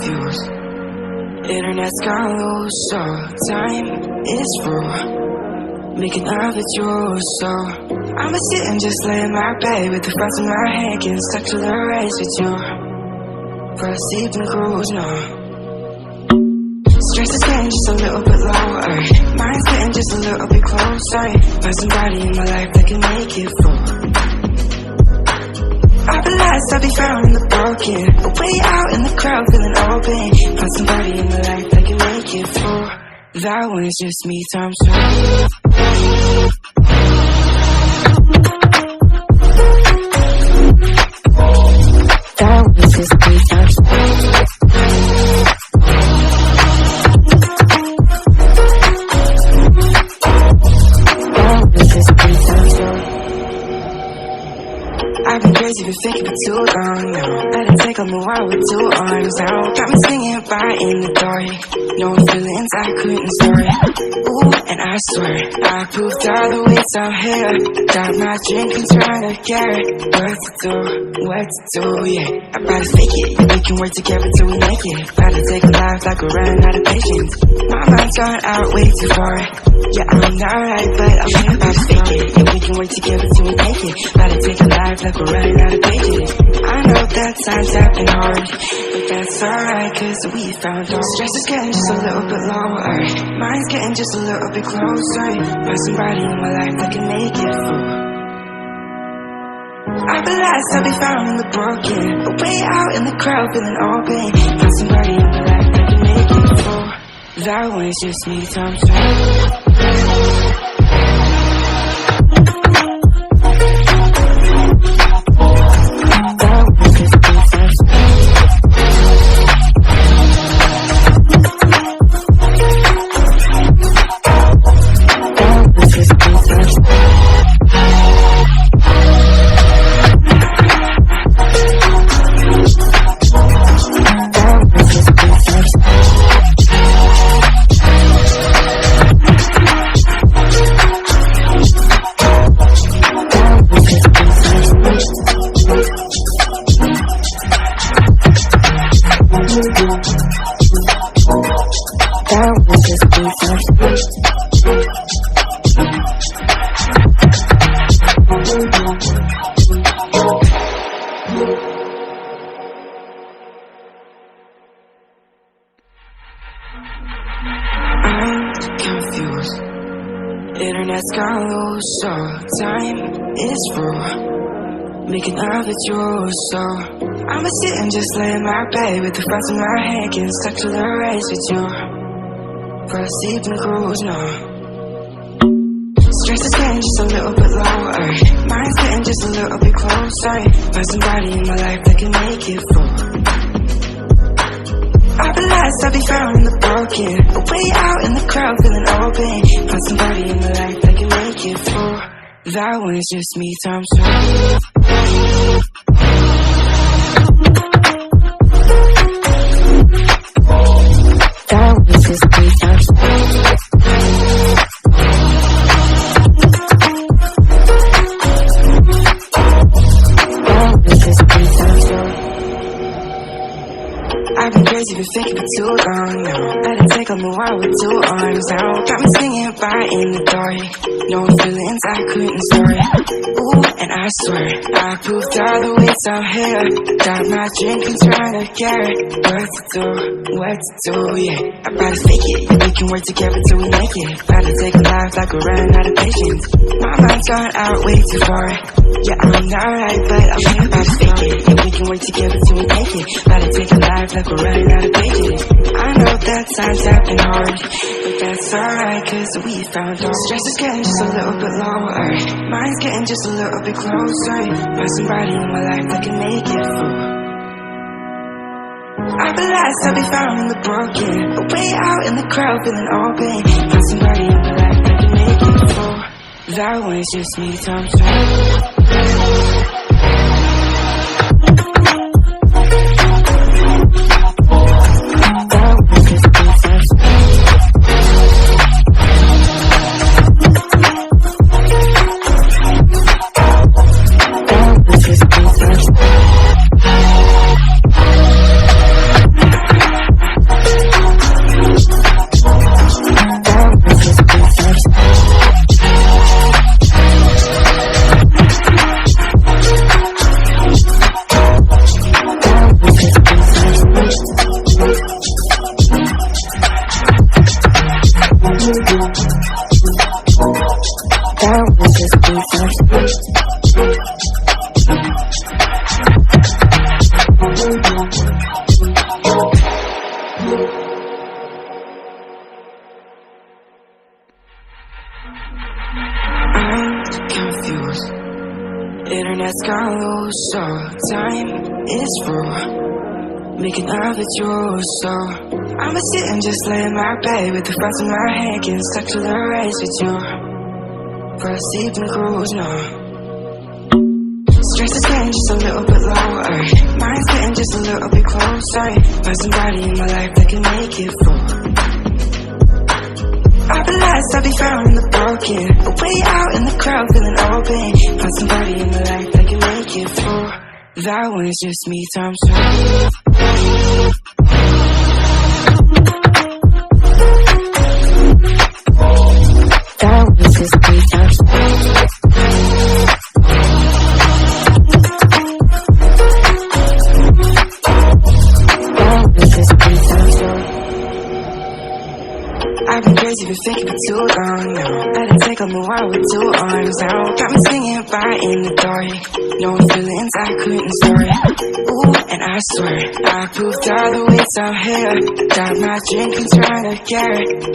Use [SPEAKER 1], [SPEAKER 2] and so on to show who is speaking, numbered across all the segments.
[SPEAKER 1] confused. Internet's gone loose, so time is through. Making love with you, so I'ma sit and just lay in my bed with the thoughts in my head, getting stuck to the race with you. For a sleeping cruise, no. Stress is getting just a little bit lower. Mind's getting just a little bit closer. Find somebody in my life that can make it full. I'll be lost, I'll be found in the broken. Way out in the crowd, feeling open. Find somebody in my life that can make it full. That one is just me times two. That one is just me times two. I've been crazy, been thinking for too long now. Let it take on the world with two arms now. Got me singing right in the door. No feelings I couldn't store. Ooh, and I swear I proved all the ways I'm here. Got my drink and trying to get what to do, yeah. I'm about to fake it, yeah, we can work together till we make it. About to take a life like we're running out of patience. My mind's gone out way too far. Yeah, I'm not right, but I'm here. About to fake it, yeah, we can work together till we make it. About to take a life like we're running out of patience. I know that times have been hard, but that's alright, cause we found out. Stress is getting just a little bit lower. Mind's getting just a little bit closer. Find somebody in my life that can make it full. I'll be lost, I'll be found in the broken. Way out in the crowd, feeling open. Find somebody in my life that can make it full. That one is just me times two. Internet's gone loose, so time is through. Making love with you, so I'ma sit and just lay in my bed with the thoughts in my head, getting stuck to the race with you. For a sleeping cruise, no. Stress is getting just a little bit lower. Mind's getting just a little bit closer. Find somebody in my life that can make it full. I'll be lost, I'll be found in the broken. Way out in the crowd, feeling open. Find somebody in my life that can make it full. That one is just me times two. That one is just me times two. I've been crazy, been thinking for too long now. Let it take on the world with two arms now. Got me singing right in the door. No feelings I couldn't store. Ooh, and I swear I proved all the ways I'm here. Got my drink and trying to get what to do, yeah. I'm about to fake it, yeah, we can work together till we make it. About to take a life like we're running out of patience. My mind's gone out way too far. Yeah, I'm not right, but I'm here. About to fake it, yeah, we can work together till we make it. About to take a life like we're running out of patience. I know that times have been hard, but that's alright, cause we found out. Stress is getting just a little bit lower. Mind's getting just a little bit closer. Find somebody in my life that can make it full. I'll be lost, I'll be found in the broken. Way out in the crowd, feeling open. Find somebody in my life that can make it full. That one is just me times two. lose, so time is through. Making love with you, so I'ma sit and just lay in my bed with the thoughts in my head, getting stuck to the race with you. For a sleeping cruise, no. Stress is getting just a little bit lower. Mind's getting just a little bit closer. Find somebody in my life that can make it full. I'll be lost, I'll be found in the broken. Way out in the crowd, feeling open. Find somebody in my life that can make it full. That one is just me times two. That one is just me times two. I've been crazy, been thinking for too long now. Let it take on the world with two arms out. Got me singing right in the dark. No feelings I couldn't store. Ooh, and I swear I proved all the ways I'm here. Got my drink and trying to get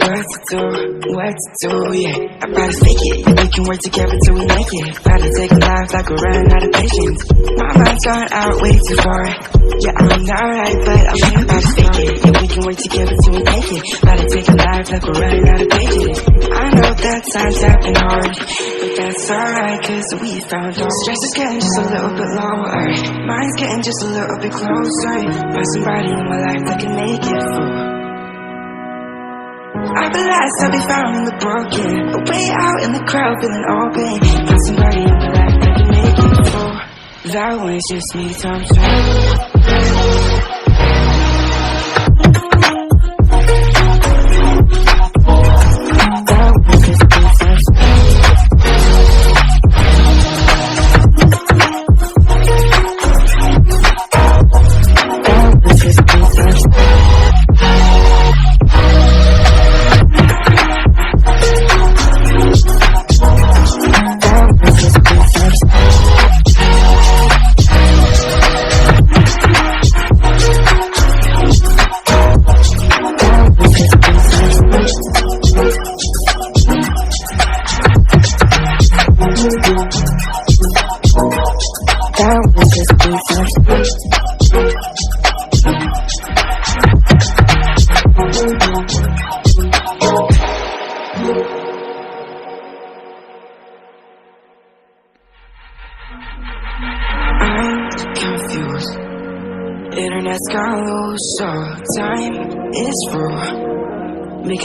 [SPEAKER 1] what to do, yeah. I better fake it, we can work together till we make it. Better take a life like we're running out of patience. My mind's gone out way too far. Yeah, I'm not right, but I'm about to fake it. Yeah, we can work together till we make it. Better take a life like we're running out of patience. I know that times have been hard, but that's alright, cause we found out. Stress is getting just a little bit lower. Mine's getting just a little bit closer. Find somebody in my life that can make it full. I'll be lost, I'll be found in the broken. Way out in the crowd, feeling open. Find somebody in my life that can make it full. That one is just me times two. Internet's gone loose, so time is through.